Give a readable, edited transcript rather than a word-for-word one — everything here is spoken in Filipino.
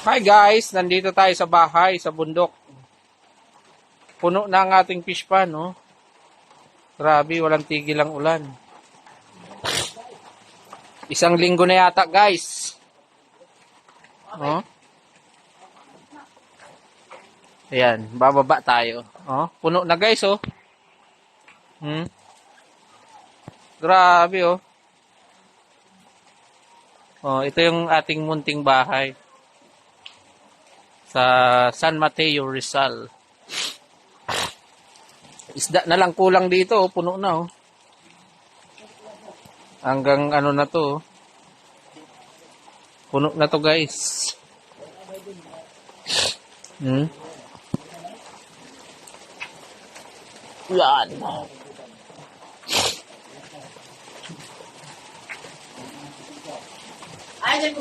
Hi guys, nandito tayo sa bahay, sa bundok. Puno na ang ating fish pan, no? Grabe, walang tigil ang ulan. Isang linggo na yata, guys. Oh. Ayan, bababa tayo. Oh, puno na guys, oh. Grabe, oh. Oh, ito yung ating munting bahay sa San Mateo, Rizal. Isda na lang kulang dito, oh. Puno na, oh. Hanggang ano na to, oh. Puno na to, guys. Yan. Ay, dyan ko